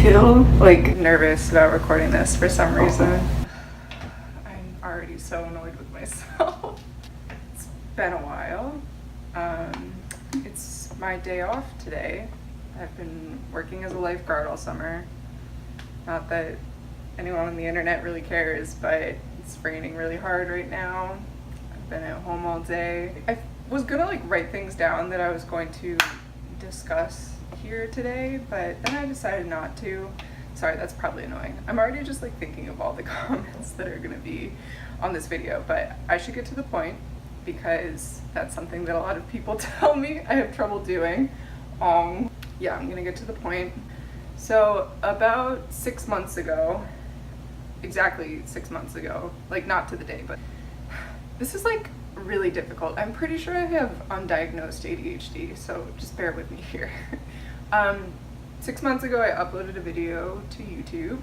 feel like nervous about recording this for some reason. I'm already so annoyed with myself. It's been a while. It's my day off today. I've been working as a lifeguard all summer. Not that anyone on the internet really cares, but it's raining really hard right now. I've been at home all day. I was gonna write things down that I was going to discuss here today, but then I decided not to. Sorry, that's probably annoying. I'm already just thinking of all the comments that are gonna be on this video, but I should get to the point because that's something that a lot of people tell me I have trouble doing. Yeah, I'm gonna get to the point. So about 6 months ago, exactly 6 months ago, not to the day, but this is really difficult. I'm pretty sure I have undiagnosed ADHD, so just bear with me here. 6 months ago, I uploaded a video to YouTube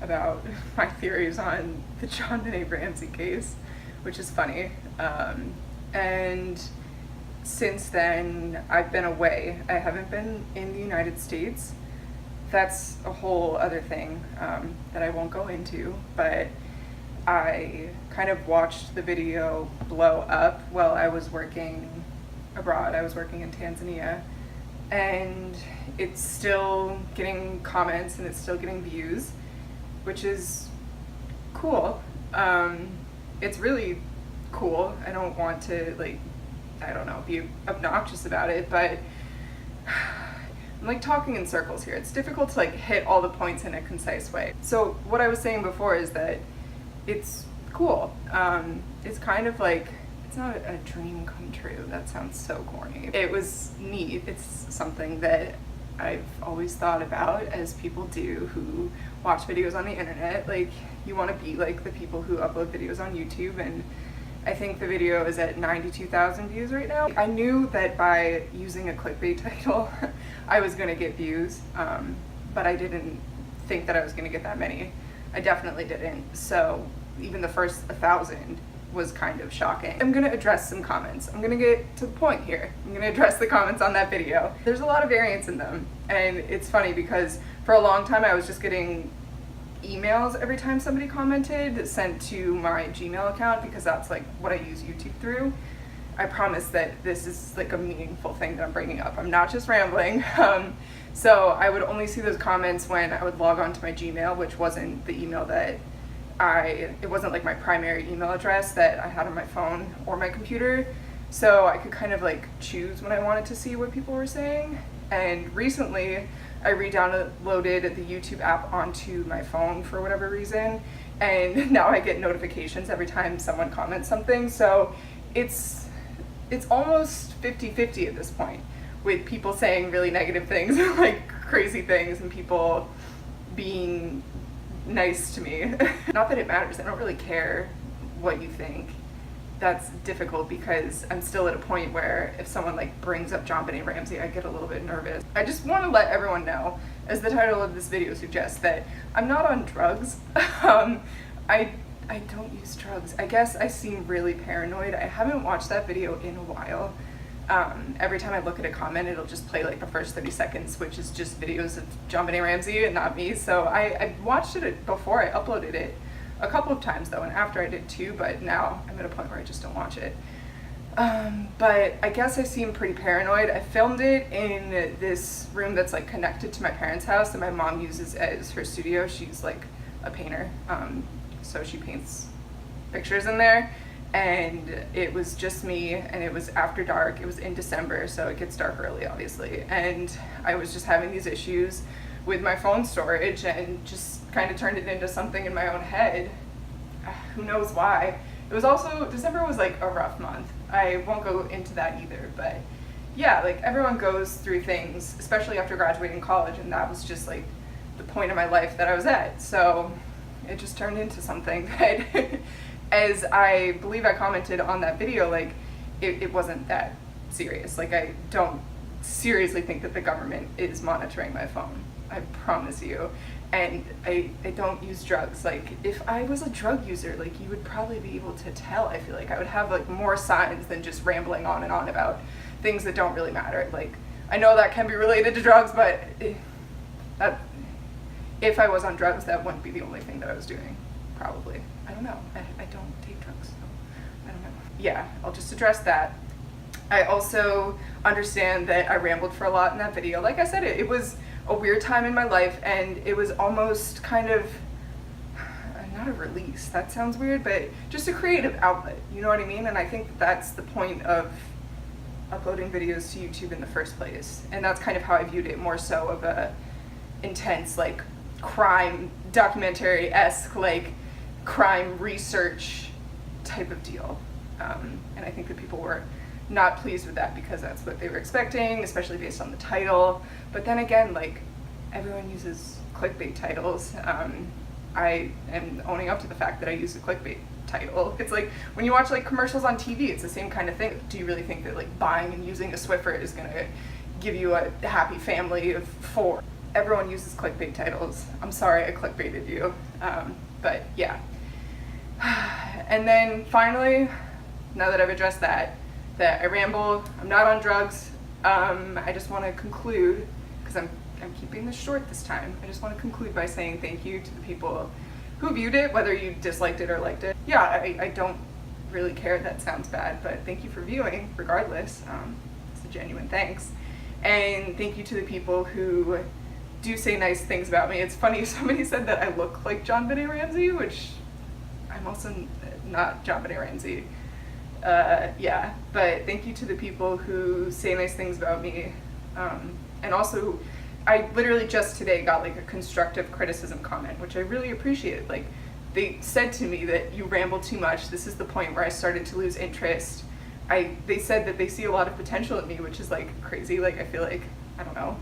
about my theories on the Jonbenet Ramsey case, which is funny. And since then, I've been away. I haven't been in the United States. That's a whole other thing that I won't go into, but I kind of watched the video blow up while I was working abroad. I was working in Tanzania, and it's still getting comments and it's still getting views, which is cool. It's really cool. I don't want to I don't know, be obnoxious about it, but I'm talking in circles here. It's difficult to hit all the points in a concise way. So what I was saying before is that it's cool. It's kind of it's not a dream come true. That sounds so corny. It was neat. It's something that I've always thought about, as people do who watch videos on the internet. You want to be like the people who upload videos on YouTube, and I think the video is at 92,000 views right now. I knew that by using a clickbait title, I was gonna get views, but I didn't think that I was gonna get that many. I definitely didn't. So even the first 1,000 was kind of shocking. I'm gonna address some comments. I'm gonna get to the point here. I'm gonna address the comments on that video. There's a lot of variance in them, and it's funny because for a long time I was just getting emails every time somebody commented sent to my Gmail account, because that's what I use YouTube through. I promise that this is a meaningful thing that I'm bringing up. I'm not just rambling. So I would only see those comments when I would log on to my Gmail, which wasn't the email that it wasn't my primary email address that I had on my phone or my computer. So I could kind of choose when I wanted to see what people were saying. And recently I re-downloaded the YouTube app onto my phone for whatever reason, and now I get notifications every time someone comments something. So it's almost 50-50 at this point, with people saying really negative things, crazy things, and people being nice to me. Not that it matters, I don't really care what you think. That's difficult because I'm still at a point where if someone brings up Jonbenet Ramsey, I get a little bit nervous. I just want to let everyone know, as the title of this video suggests, that I'm not on drugs. I don't use drugs. I guess I seem really paranoid. I haven't watched that video in a while. Every time I look at a comment, it'll just play the first 30 seconds, which is just videos of Jonbenet Ramsey and not me. So I watched it before I uploaded it a couple of times though, and after I did too, but now I'm at a point where I just don't watch it. But I guess I seem pretty paranoid. I filmed it in this room that's connected to my parents' house that my mom uses as her studio. She's a painter, so she paints pictures in there, and it was just me, and it was after dark. It was in December, so it gets dark early obviously, and I was just having these issues with my phone storage and just kind of turned it into something in my own head. Who knows why. It was also, December was a rough month. I won't go into that either, but yeah, everyone goes through things, especially after graduating college, and that was just the point of my life that I was at. So it just turned into something that, as I believe I commented on that video, it wasn't that serious. I don't seriously think that the government is monitoring my phone. I promise you. And I don't use drugs. If I was a drug user, you would probably be able to tell. I feel I would have more signs than just rambling on and on about things that don't really matter. I know that can be related to drugs, but That, if I was on drugs, that wouldn't be the only thing that I was doing, probably. I don't know. I don't take drugs, so I don't know. Yeah, I'll just address that. I also understand that I rambled for a lot in that video. Like I said, it was a weird time in my life, and it was almost kind of, not a release, that sounds weird, but just a creative outlet, you know what I mean? And I think that's the point of uploading videos to YouTube in the first place. And that's kind of how I viewed it, more so of a intense, like, crime documentary-esque, like, crime research type of deal. And I think that people were not pleased with that because that's what they were expecting, especially based on the title. But then again, like, everyone uses clickbait titles. I am owning up to the fact that I use a clickbait title. It's like when you watch like commercials on TV, it's the same kind of thing. Do you really think that like buying and using a Swiffer is gonna give you a happy family of 4? Everyone uses clickbait titles. I'm sorry I clickbaited you, but yeah. And then finally, now that I've addressed that I ramble, I'm not on drugs, I just want to conclude, because I'm keeping this short this time, I just want to conclude by saying thank you to the people who viewed it, whether you disliked it or liked it. Yeah, I don't really care, that sounds bad, but thank you for viewing, regardless. It's a genuine thanks. And thank you to the people who do say nice things about me. It's funny, somebody said that I look like Jonbenet Ramsey, which I'm also not Jonbenet Ramsey. Yeah, but thank you to the people who say nice things about me. And also, I literally just today got like a constructive criticism comment, which I really appreciate. Like, they said to me that you ramble too much. This is the point where I started to lose interest. They said that they see a lot of potential in me, which is like crazy. Like, I feel like, I don't know,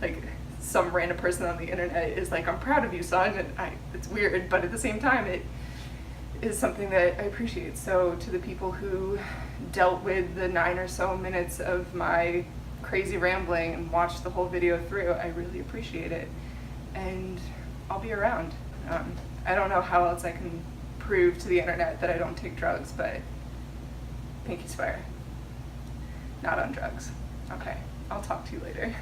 like some random person on the internet is like, I'm proud of you, son. And it's weird, but at the same time, it is something that I appreciate. So to the people who dealt with the 9 or so minutes of my crazy rambling and watched the whole video through, I really appreciate it. And I'll be around. I don't know how else I can prove to the internet that I don't take drugs, but pinky swear. Not on drugs. Okay, I'll talk to you later.